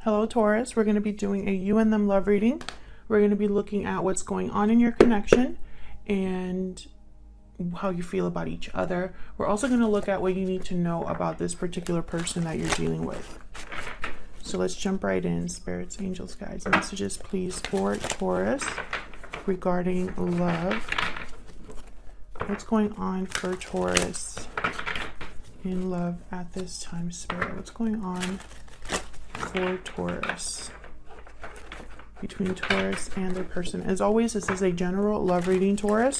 Hello, Taurus. We're going to be doing a you and them love reading. We're going to be looking at what's going on in your connection and how you feel about each other. We're also going to look at what you need to know about this particular person that you're dealing with. So let's jump right in. Spirits, angels, guides, messages, please, for Taurus regarding love. What's going on for Taurus in love at this time, Spirit? What's going on for Taurus, between Taurus and their person? As always, this is a general love reading, Taurus,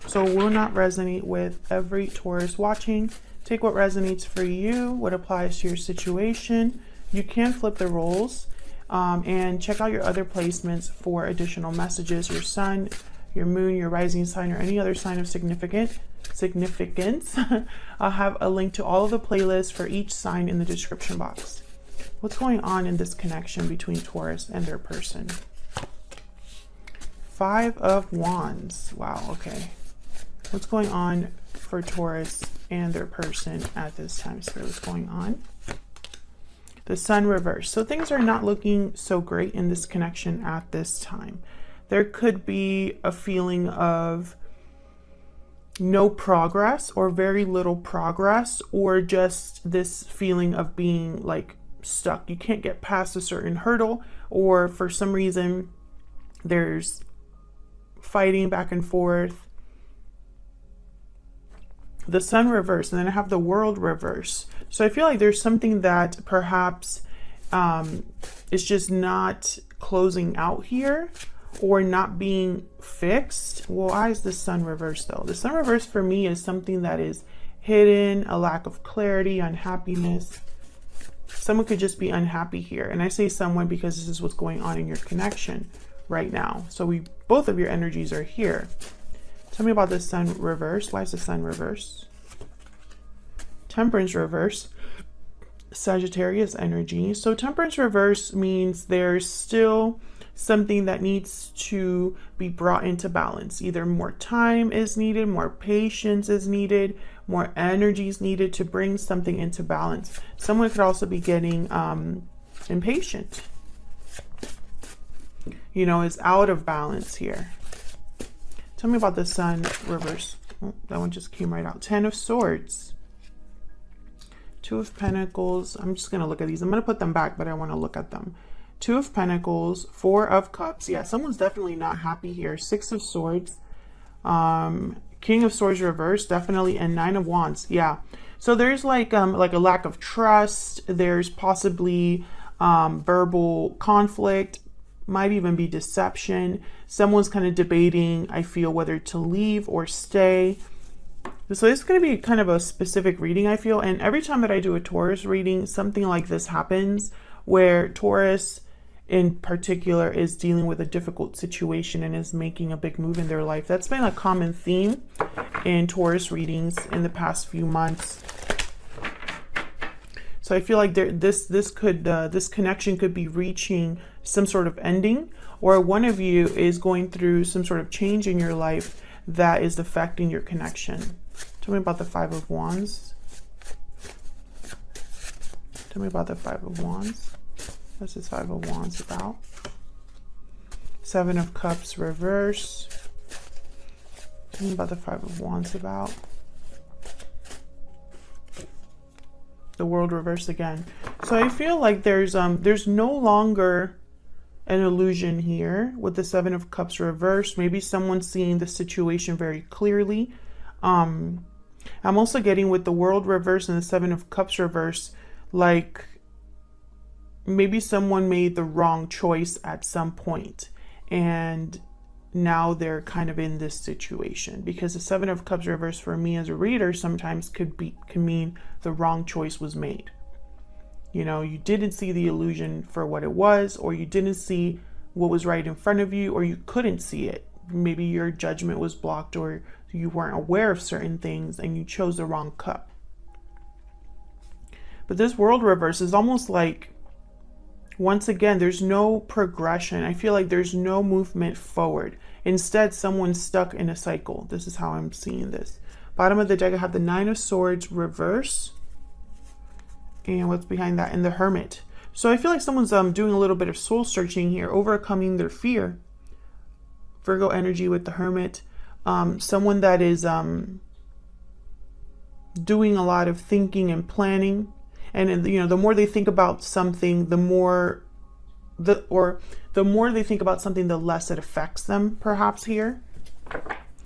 so will not resonate with every Taurus watching. Take what resonates for you, what applies to your situation. You can flip the roles and check out your other placements for additional messages. Your sun, your moon, your rising sign, or any other sign of significance. I'll have a link to all of the playlists for each sign in the description box. What's going on in this connection between Taurus and their person? Five of Wands. Wow, okay. What's going on for Taurus and their person at this time, Spirit? What's going on? The Sun reversed. So things are not looking so great in this connection at this time. There could be a feeling of no progress or very little progress, or just this feeling of being like stuck. You can't get past a certain hurdle, or for some reason there's fighting back and forth. The Sun reverse, and then I have the World reverse. So I feel like there's something that perhaps is just not closing out here, or not being fixed. Well, why is the Sun reverse though? The Sun reverse for me is something that is hidden, a lack of clarity, unhappiness. Someone could just be unhappy here. And I say someone because this is what's going on in your connection right now. So both of your energies are here. Tell me about the Sun reverse. Why is the Sun reverse? Temperance reverse. Sagittarius energy. So Temperance reverse means there's still something that needs to be brought into balance. Either more time is needed, more patience is needed, more energy is needed to bring something into balance. Someone could also be getting impatient. You know, is out of balance here. Tell me about the Sun reverse. Oh, that one just came right out. 10 of Swords. 2 of Pentacles. I'm just going to look at these. I'm going to put them back, but I want to look at them. 2 of Pentacles, 4 of Cups. Yeah, someone's definitely not happy here. 6 of Swords, King of Swords reversed, definitely, and 9 of Wands. Yeah, so there's like a lack of trust. There's possibly verbal conflict, might even be deception. Someone's kind of debating, I feel, whether to leave or stay. So it's going to be kind of a specific reading, I feel. And every time that I do a Taurus reading, something like this happens, where Taurus in particular is dealing with a difficult situation and is making a big move in their life. That's been a common theme in Taurus readings in the past few months. So I feel like this connection could be reaching some sort of ending, or one of you is going through some sort of change in your life that is affecting your connection. Tell me about the 5 of Wands. Tell me about the 5 of Wands. What's this 5 of Wands about? 7 of Cups reverse. Tell me about the 5 of Wands about. The World reverse again. So I feel like there's no longer an illusion here with the 7 of Cups reverse. Maybe someone's seeing the situation very clearly. I'm also getting with the World reverse and the 7 of Cups reverse, like maybe someone made the wrong choice at some point and now they're kind of in this situation, because the 7 of Cups reverse for me as a reader sometimes can mean the wrong choice was made. You know, you didn't see the illusion for what it was, or you didn't see what was right in front of you, or you couldn't see it. Maybe your judgment was blocked, or you weren't aware of certain things and you chose the wrong cup. But this World reverse is almost like, once again, there's no progression. I feel like there's no movement forward. Instead, someone's stuck in a cycle. This is how I'm seeing this. Bottom of the deck, I have the 9 of Swords reverse. And what's behind that? And the Hermit. So I feel like someone's doing a little bit of soul searching here, overcoming their fear. Virgo energy with the Hermit. Someone that is doing a lot of thinking and planning. And you know, the more they think about something, the more the more they think about something, the less it affects them, perhaps here.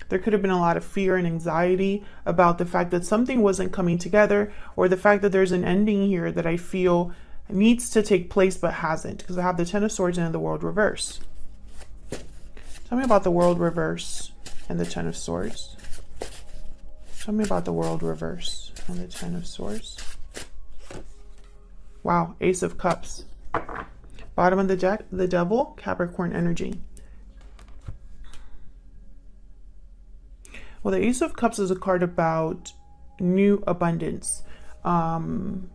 There could have been a lot of fear and anxiety about the fact that something wasn't coming together, or the fact that there's an ending here that I feel needs to take place but hasn't, because I have the Ten of Swords and the World reverse. Tell me about the World reverse and the Ten of Swords. Tell me about the World reverse and the Ten of Swords. Wow, Ace of Cups. Bottom of the deck, the Devil, Capricorn energy. Well, the Ace of Cups is a card about new abundance, an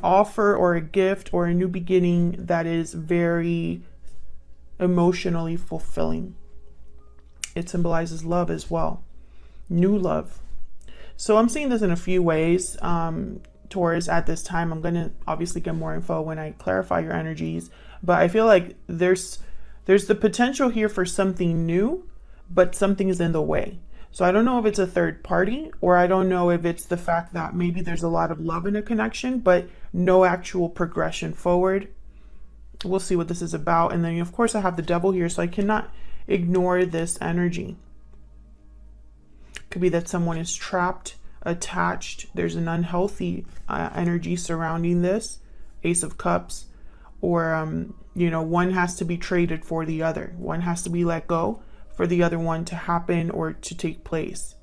offer or a gift or a new beginning that is very emotionally fulfilling. It symbolizes love as well, new love. So I'm seeing this in a few ways. Taurus, at this time, I'm going to obviously get more info when I clarify your energies, but I feel like there's the potential here for something new, but something is in the way. So I don't know if it's a third party, or I don't know if it's the fact that maybe there's a lot of love in a connection, but no actual progression forward. We'll see what this is about. And then, of course, I have the Devil here, so I cannot ignore this energy. Could be that someone is trapped, attached. There's an unhealthy energy surrounding this Ace of Cups, or you know, one has to be traded for the other. One has to be let go for the other one to happen or to take place.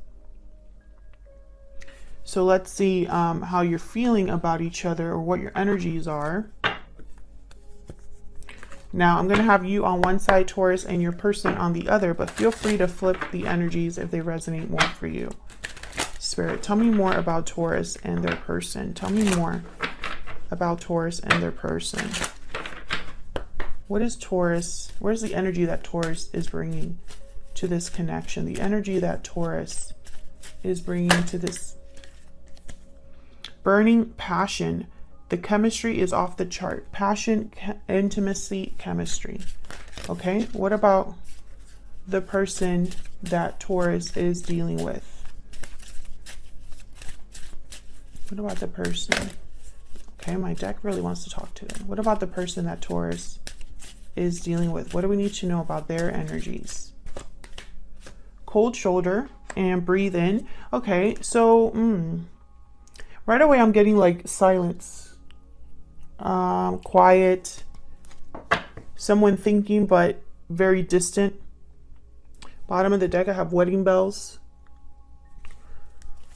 So let's see how you're feeling about each other, or what your energies are. Now I'm going to have you on one side, Taurus, and your person on the other, but feel free to flip the energies if they resonate more for you. Spirit, tell me more about Taurus and their person. Tell me more about Taurus and their person. What is Taurus? Where's the energy that Taurus is bringing to this connection? The energy that Taurus is bringing to this burning passion. The chemistry is off the chart. Passion, intimacy, chemistry. Okay, what about the person that Taurus is dealing with? What about the person? Okay, my deck really wants to talk to them. What about the person that Taurus is dealing with? What do we need to know about their energies? Cold shoulder and breathe in. Okay, so right away I'm getting like silence, quiet, someone thinking but very distant. Bottom of the deck I have wedding bells.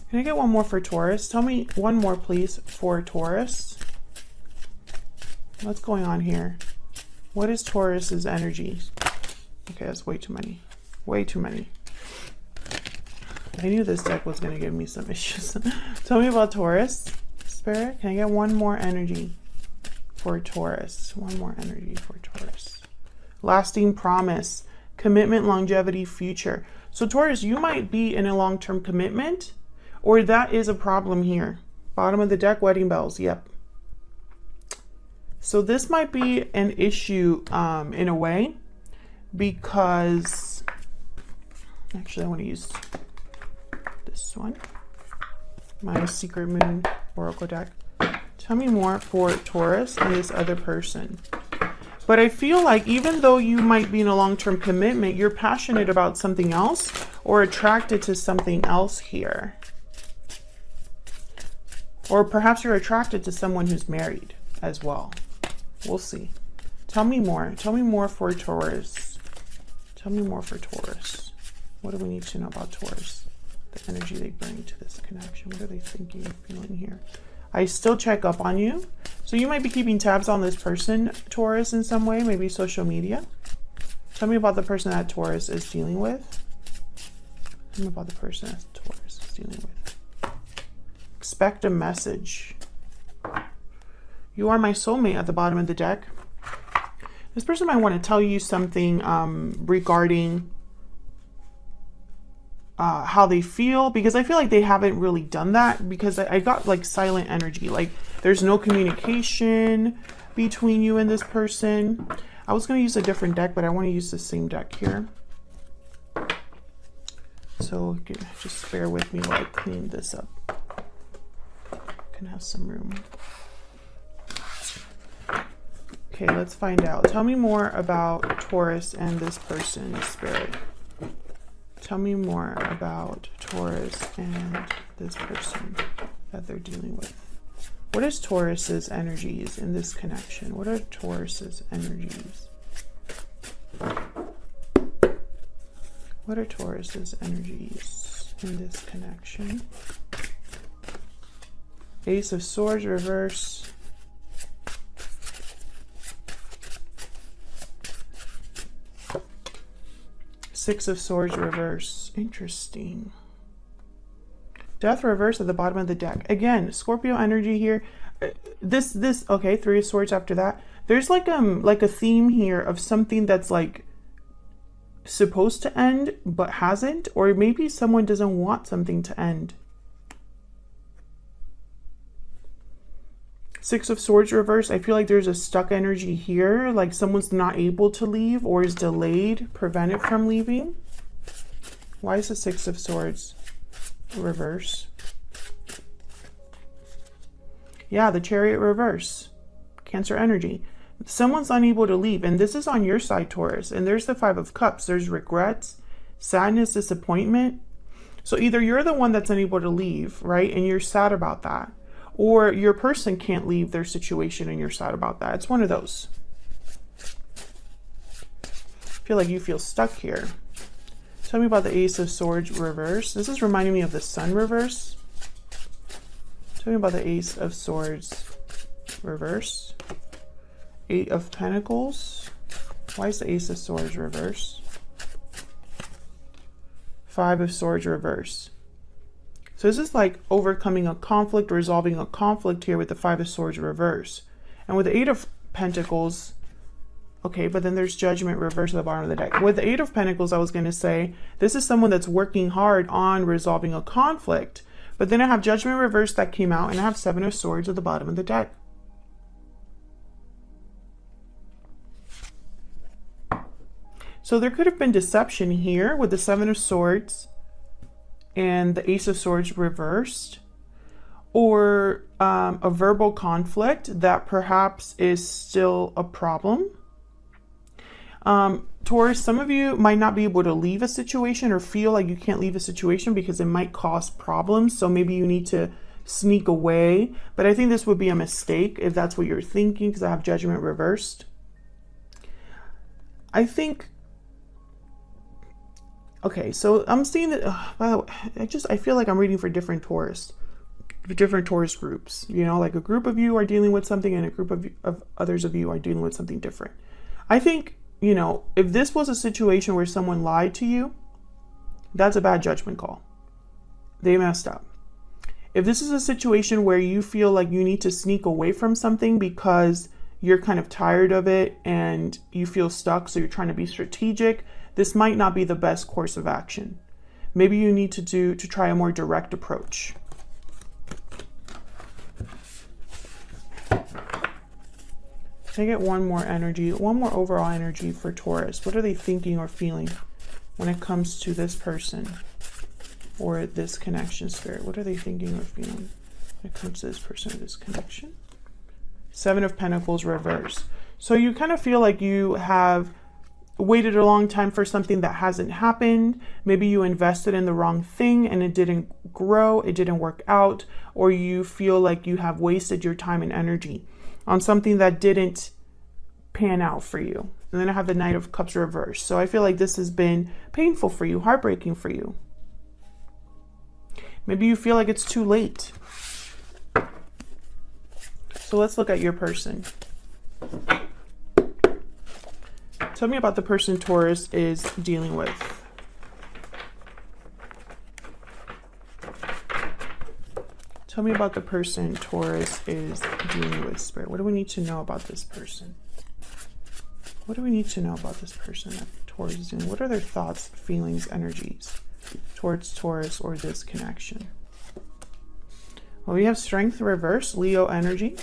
Can I get one more for Taurus? Tell me one more, please, for Taurus. What's going on here? What is Taurus's energy? Okay, that's way too many. Way too many. I knew this deck was going to give me some issues. Tell me about Taurus. Spirit, can I get one more energy for Taurus? One more energy for Taurus. Lasting promise. Commitment, longevity, future. So Taurus, you might be in a long-term commitment, or that is a problem here. Bottom of the deck, wedding bells. Yep. So this might be an issue in a way, because actually I want to use this one, my Secret Moon Oracle deck. Tell me more for Taurus and this other person. But I feel like even though you might be in a long-term commitment, you're passionate about something else or attracted to something else here. Or perhaps you're attracted to someone who's married as well. We'll see. Tell me more. Tell me more for Taurus. Tell me more for Taurus. What do we need to know about Taurus? The energy they bring to this connection. What are they thinking and feeling here? I still check up on you. So you might be keeping tabs on this person, Taurus, in some way. Maybe social media. Tell me about the person that Taurus is dealing with. Tell me about the person that Taurus is dealing with. Expect a message. You are my soulmate at the bottom of the deck. This person might want to tell you something regarding how they feel, because I feel like they haven't really done that, because I got like silent energy, like there's no communication between you and this person. I was going to use a different deck, but I want to use the same deck here. So just bear with me while I clean this up. Can have some room. Okay, let's find out. Tell me more about Taurus and this person, Spirit. Tell me more about Taurus and this person that they're dealing with. What is Taurus's energies in this connection? What are Taurus's energies? What are Taurus's energies in this connection? Ace of Swords reverse. Six of Swords reverse. Interesting. Death reverse at the bottom of the deck. Again, Scorpio energy here. Okay, Three of Swords after that. There's like a theme here of something that's like supposed to end but hasn't, or maybe someone doesn't want something to end. Six of Swords reverse. I feel like there's a stuck energy here, like someone's not able to leave or is delayed, prevented from leaving. Why is the Six of Swords reverse? Yeah, the Chariot reverse. Cancer energy. Someone's unable to leave, and this is on your side, Taurus. And there's the Five of Cups. There's regrets, sadness, disappointment. So either you're the one that's unable to leave, right, and you're sad about that, or your person can't leave their situation and you're sad about that. It's one of those. I feel like you feel stuck here. Tell me about the Ace of Swords reverse. This is reminding me of the Sun reverse. Tell me about the Ace of Swords reverse. Eight of Pentacles. Why is the Ace of Swords reverse? Five of Swords reverse. So this is like overcoming a conflict, resolving a conflict here with the Five of Swords reverse. And with the Eight of Pentacles, okay, but then there's Judgment reverse at the bottom of the deck. With the Eight of Pentacles, I was going to say, this is someone that's working hard on resolving a conflict. But then I have Judgment reverse that came out, and I have Seven of Swords at the bottom of the deck. So there could have been deception here with the Seven of Swords and the Ace of Swords reversed, or a verbal conflict that perhaps is still a problem. Taurus, some of you might not be able to leave a situation or feel like you can't leave a situation because it might cause problems. So maybe you need to sneak away. But I think this would be a mistake if that's what you're thinking, because I have Judgment reversed. I think... Okay, so I'm seeing that, by the way, I feel like I'm reading for different Taurus groups. You know, like a group of you are dealing with something and a group of others of you are dealing with something different. I think, you know, if this was a situation where someone lied to you, that's a bad judgment call. They messed up. If this is a situation where you feel like you need to sneak away from something because you're kind of tired of it and you feel stuck, so you're trying to be strategic, this might not be the best course of action. Maybe you need to try a more direct approach. Can I get one more energy, one more overall energy for Taurus? What are they thinking or feeling when it comes to this person or this connection, Spirit? What are they thinking or feeling when it comes to this person or this connection? Seven of Pentacles reverse. So you kind of feel like you have waited a long time for something that hasn't happened. Maybe you invested in the wrong thing and it didn't grow, it didn't work out, or you feel like you have wasted your time and energy on something that didn't pan out for you. And then I have the Knight of Cups reversed. So I feel like this has been painful for you, heartbreaking for you. Maybe you feel like it's too late. So let's look at your person. Tell me about the person Taurus is dealing with. Tell me about the person Taurus is dealing with, Spirit. What do we need to know about this person? What do we need to know about this person that Taurus is dealing with? What are their thoughts, feelings, energies towards Taurus or this connection? Well, we have Strength reverse, Leo energy.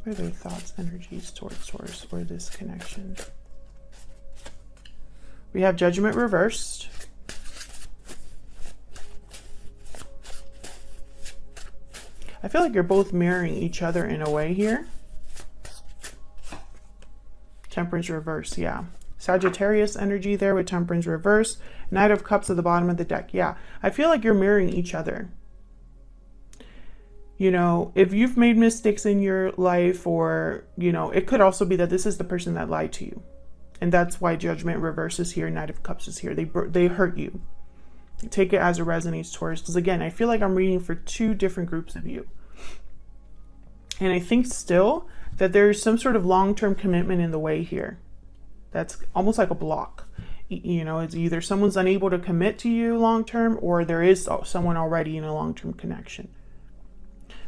What are their thoughts, energies towards Taurus or this connection? We have Judgment reversed. I feel like you're both mirroring each other in a way here. Temperance reverse, yeah. Sagittarius energy there with Temperance reverse. Knight of Cups at the bottom of the deck, yeah. I feel like you're mirroring each other. You know, if you've made mistakes in your life, or, you know, it could also be that this is the person that lied to you. And that's why Judgment reverse is here, Knight of Cups is here. They hurt you. Take it as it resonates, Taurus. Because again, I feel like I'm reading for two different groups of you. And I think still that there's some sort of long-term commitment in the way here. That's almost like a block. You know, it's either someone's unable to commit to you long-term, or there is someone already in a long-term connection.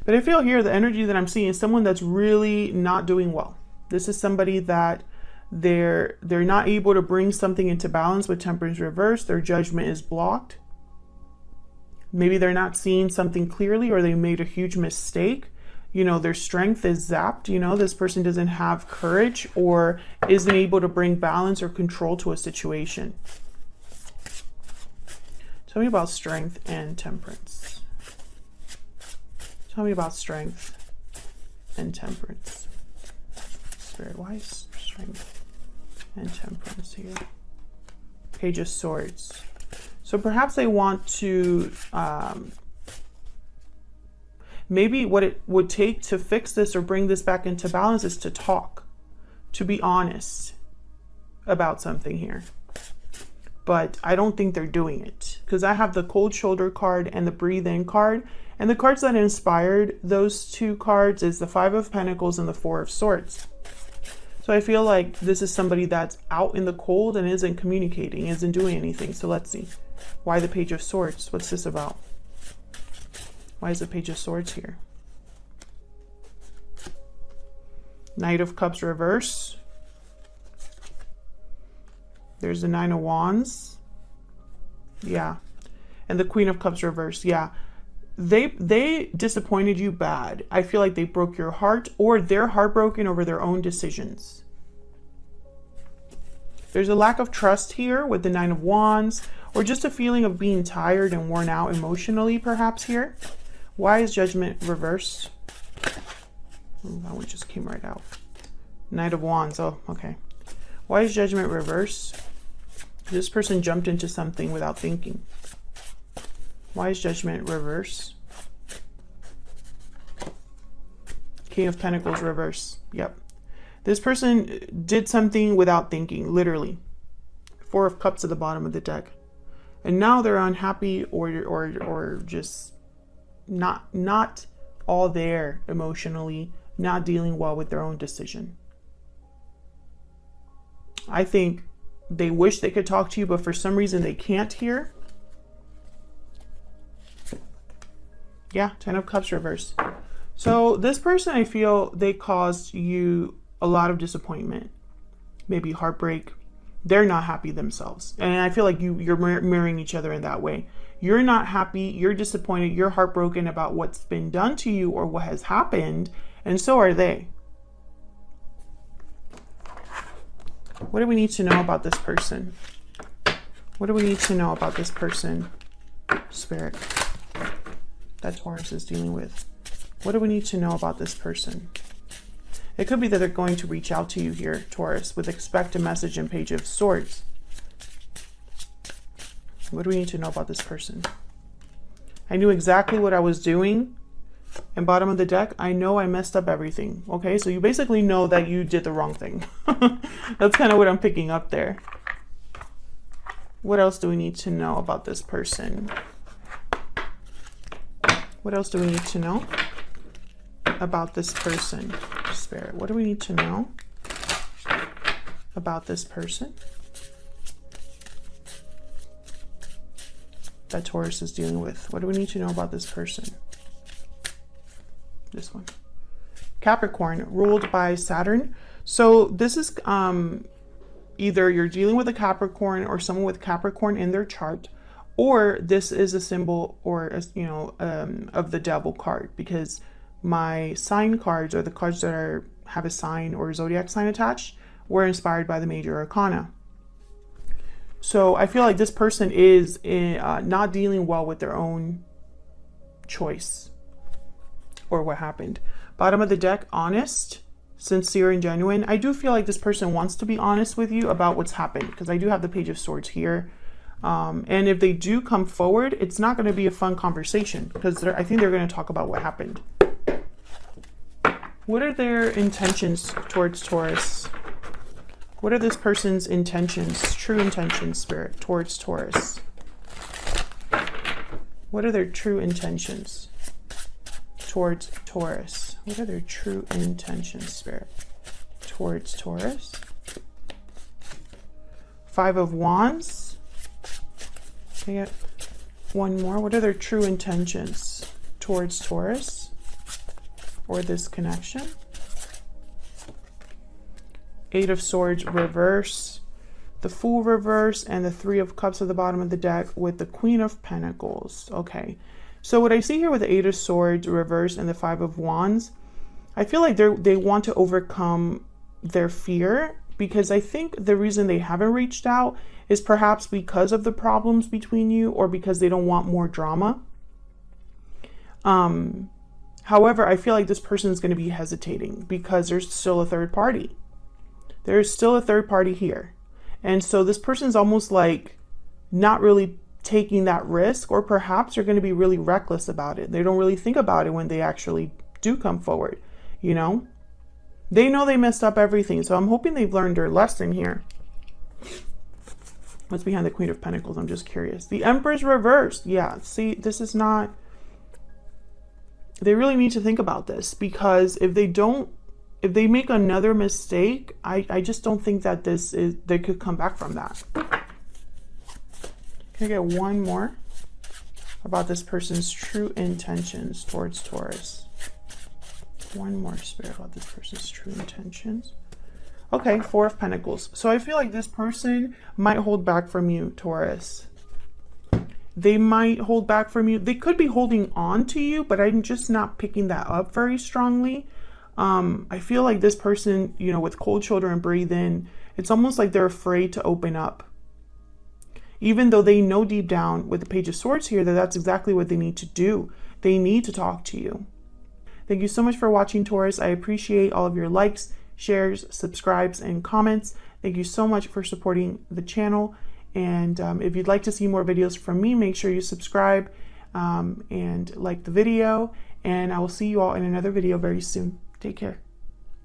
But I feel here the energy that I'm seeing is someone that's really not doing well. This is somebody that they're not able to bring something into balance with Temperance reverse. Their judgment is blocked. Maybe they're not seeing something clearly, or they made a huge mistake. You know, their strength is zapped. You know, this person doesn't have courage or isn't able to bring balance or control to a situation. Tell me about Strength and Temperance. Tell me about Strength and Temperance. Spirit, why is Strength and Temperance here? Page of Swords. So perhaps they want to, maybe what it would take to fix this or bring this back into balance is to talk, to be honest about something here. But I don't think they're doing it, because I have the Cold Shoulder card and the Breathe In card. And the cards that inspired those two cards is the Five of Pentacles and the Four of Swords. So I feel like this is somebody that's out in the cold and isn't communicating, isn't doing anything. So let's see. Why the Page of Swords? What's this about? Why is the Page of Swords here? Knight of Cups reverse. There's the Nine of Wands. Yeah. And the Queen of Cups reverse. Yeah. They disappointed you bad. I feel like they broke your heart, or they're heartbroken over their own decisions. There's a lack of trust here with the Nine of Wands, or just a feeling of being tired and worn out emotionally perhaps here. Why is Judgment reversed? Oh, that one just came right out. Knight of Wands. Oh, okay. Why is Judgment reversed? This person jumped into something without thinking. Why is Judgment reverse? King of Pentacles reverse. Yep. This person did something without thinking, literally. Four of Cups at the bottom of the deck. And now they're unhappy, or just not all there emotionally, not dealing well with their own decision. I think they wish they could talk to you, but for some reason they can't here. Yeah, Ten of Cups reverse. So this person, I feel they caused you a lot of disappointment, maybe heartbreak. They're not happy themselves. And I feel like you're mirroring each other in that way. You're not happy, you're disappointed, you're heartbroken about what's been done to you or what has happened, and so are they. What do we need to know about this person? What do we need to know about this person, Spirit, that Taurus is dealing with? What do we need to know about this person? It could be that they're going to reach out to you here, Taurus, with expect a message and Page of Swords. What do we need to know about this person? I knew exactly what I was doing. And bottom of the deck, I know I messed up everything. Okay, so you basically know that you did the wrong thing. That's kind of what I'm picking up there. What else do we need to know about this person? What else do we need to know about this person, Spirit? What do we need to know about this person that Taurus is dealing with? What do we need to know about this person? This one. Capricorn, ruled by Saturn. So this is either you're dealing with a Capricorn or someone with Capricorn in their chart, or this is a symbol or of the devil card, because my sign cards, or the cards that have a sign or a zodiac sign attached, were inspired by the major arcana. So I feel like this person is not dealing well with their own choice or what happened. Bottom of the deck, honest, sincere, and genuine. I do feel like this person wants to be honest with you about what's happened, because I do have the Page of Swords here. And if they do come forward, it's not going to be a fun conversation, because I think they're going to talk about what happened. What are their intentions towards Taurus? What are this person's intentions, true intentions, Spirit, towards Taurus? What are their true intentions towards Taurus? What are their true intentions, Spirit, towards Taurus? Five of Wands. Can I get one more? What are their true intentions towards Taurus or this connection? Eight of Swords reverse, the Fool reverse, and the Three of Cups at the bottom of the deck with the Queen of Pentacles. Okay, so what I see here with the Eight of Swords reverse and the Five of Wands, I feel like they want to overcome their fear, because I think the reason they haven't reached out is perhaps because of the problems between you, or because they don't want more drama. However, I feel like this person is going to be hesitating because there's still a third party. There's still a third party here. And so this person's almost like not really taking that risk, or perhaps they're going to be really reckless about it. They don't really think about it when they actually do come forward, you know? They know they messed up everything. So I'm hoping they've learned their lesson here. What's behind the Queen of Pentacles? I'm just curious. The Empress reversed. Yeah, see, this is not... They really need to think about this, because if they make another mistake, I just don't think that they could come back from that. Can I get one more about this person's true intentions towards Taurus? One more, Spirit, about this person's true intentions. Okay, Four of Pentacles. So I feel like this person might hold back from you, Taurus. They might hold back from you. They could be holding on to you, but I'm just not picking that up very strongly. I feel like this person, you know, with cold shoulder and breathe in, it's almost like they're afraid to open up. Even though they know deep down with the Page of Swords here that that's exactly what they need to do. They need to talk to you. Thank you so much for watching, Taurus. I appreciate all of your likes, shares, subscribes, and comments. Thank you so much for supporting the channel. And if you'd like to see more videos from me, make sure you subscribe and like the video. And I will see you all in another video very soon. Take care.